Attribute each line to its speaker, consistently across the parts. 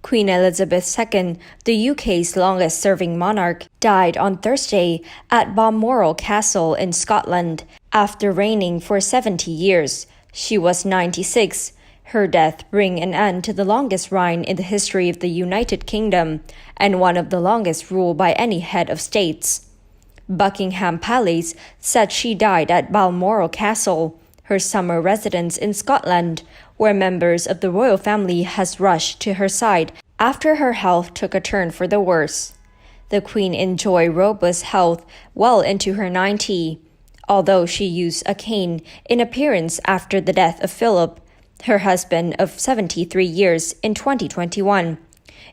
Speaker 1: Queen Elizabeth II, the UK's longest-serving monarch, died on Thursday at Balmoral Castle in Scotland after reigning for 70 years. She was 96. Her death brings an end to the longest reign in the history of the United Kingdom and one of the longest ruled by any head of states. Buckingham Palace said she died at Balmoral Castle, her summer residence in Scotland, where members of the royal family has rushed to her side after her health took a turn for the worse. The Queen enjoyed robust health well into her 90s, although she used a cane in appearance after the death of Philip, her husband of 73 years, in 2021.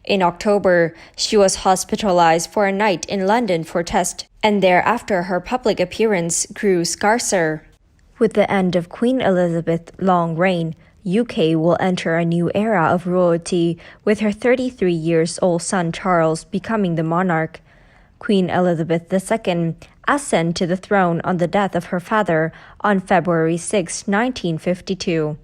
Speaker 1: In October, she was hospitalized for a night in London for tests, and thereafter her public appearance grew scarcer. With the end of Queen Elizabeth's long reign, UK will enter a new era of royalty with her 33-year-old son Charles becoming the monarch. Queen Elizabeth II ascended to the throne on the death of her father on February 6, 1952.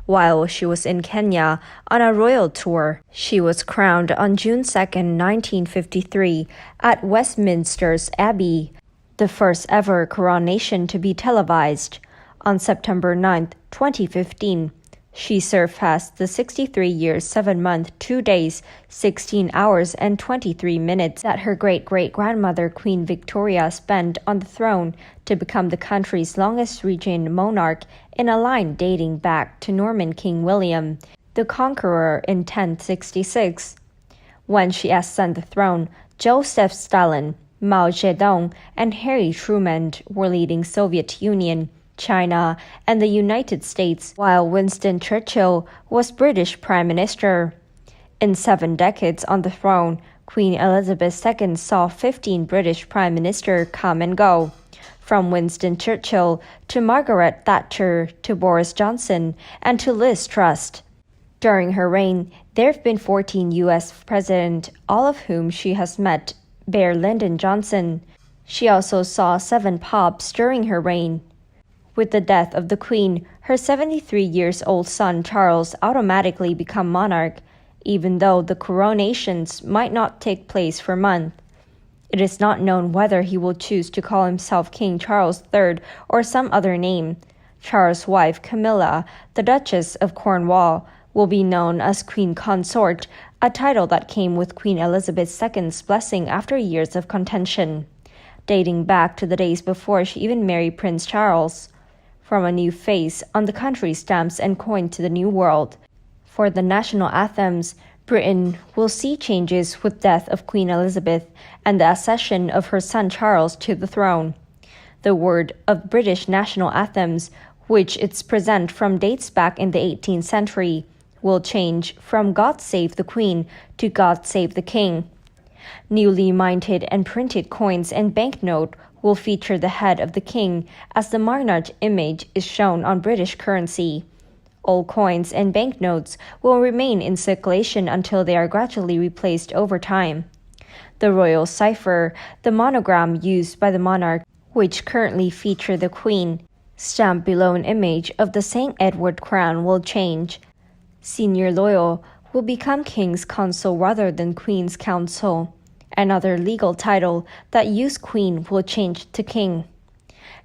Speaker 1: While she was in Kenya on a royal tour, she was crowned on June 2, 1953 at Westminster's Abbey, the first ever coronation to be televised. On September 9, 2015, she surpassed the 63 years, 7 months, 2 days, 16 hours, and 23 minutes that her great-great-grandmother Queen Victoria spent on the throne to become the country's longest-reigning monarch in a line dating back to Norman King William, the Conqueror in 1066. When she ascended the throne, Joseph Stalin, Mao Zedong, and Harry Truman were leading Soviet Union, China, and the United States, while Winston Churchill was British Prime Minister. In 7 decades on the throne, Queen Elizabeth II saw 15 British Prime Ministers come and go, from Winston Churchill to Margaret Thatcher to Boris Johnson and to Liz Truss. During her reign, there have been 14 U.S. presidents, all of whom she has met, bear Lyndon Johnson. She also saw 7 popes during her reign. With the death of the Queen, her 73-year-old son Charles automatically became monarch, even though the coronations might not take place for months. It is not known whether he will choose to call himself King Charles III or some other name. Charles' wife Camilla, the Duchess of Cornwall, will be known as Queen Consort, a title that came with Queen Elizabeth II's blessing after years of contention, dating back to the days before she even married Prince Charles. From a new face on the country's stamps and coin to the New World. For the national anthems, Britain will see changes with death of Queen Elizabeth and the accession of her son Charles to the throne. The word of British national anthems, which its present from dates back in the 18th century, will change from God Save the Queen to God Save the King. Newly minted and printed coins and banknotes will feature the head of the king as the monarch image is shown on British currency. Old coins and banknotes will remain in circulation until they are gradually replaced over time. The royal cipher, the monogram used by the monarch, which currently feature the Queen, stamped below an image of the St. Edward crown, will change. Senior Loyal will become King's Counsel rather than Queen's Counsel. Another legal title that used Queen will change to King.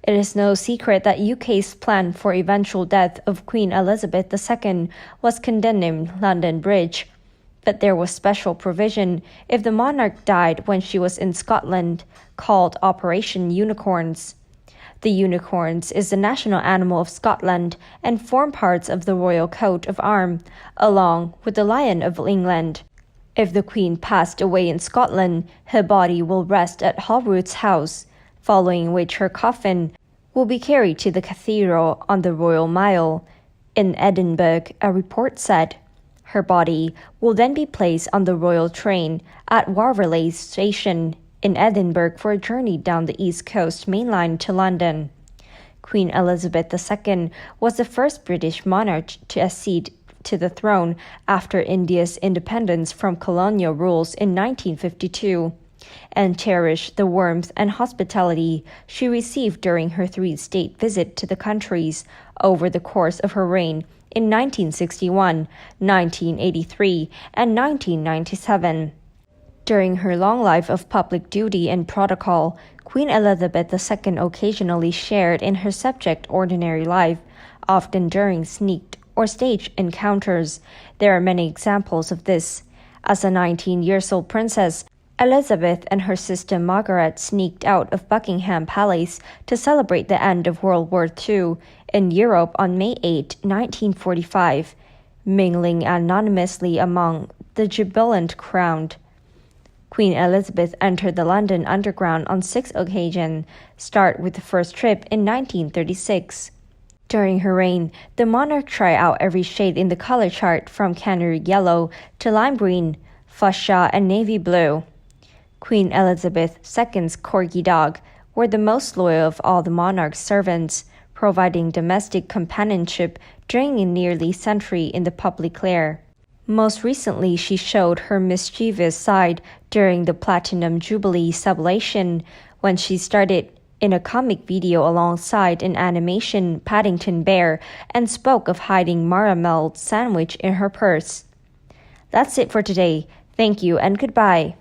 Speaker 1: It is no secret that UK's plan for eventual death of Queen Elizabeth II was condemning London Bridge, but there was special provision if the monarch died when she was in Scotland, called Operation Unicorns. The unicorns is the national animal of Scotland and form parts of the royal coat of arms, along with the Lion of England. If the Queen passed away in Scotland, her body will rest at Holyrood's house, following which her coffin will be carried to the cathedral on the Royal Mile. In Edinburgh, a report said, her body will then be placed on the royal train at Waverley Station in Edinburgh for a journey down the East Coast Main Line to London. Queen Elizabeth II was the first British monarch to accede to the throne after India's independence from colonial rules in 1952, and cherished the warmth and hospitality she received during her 3-state visit to the countries over the course of her reign in 1961, 1983, and 1997. During her long life of public duty and protocol, Queen Elizabeth II occasionally shared in her subjects' ordinary life, often during sneaked or staged encounters. There are many examples of this. As a 19-year-old princess, Elizabeth and her sister Margaret sneaked out of Buckingham Palace to celebrate the end of World War II in Europe on May 8, 1945, mingling anonymously among the jubilant crowd. Queen Elizabeth entered the London Underground on 6 occasions, start with the first trip in 1936. During her reign, the monarch tried out every shade in the color chart from canary yellow to lime green, fuchsia, and navy blue. Queen Elizabeth II's corgi dog were the most loyal of all the monarch's servants, providing domestic companionship during a nearly century in the public glare. Most recently, she showed her mischievous side during the Platinum Jubilee celebration when she started in a comic video alongside an animation Paddington Bear and spoke of hiding Maramel sandwich in her purse. That's it for today. Thank you and goodbye.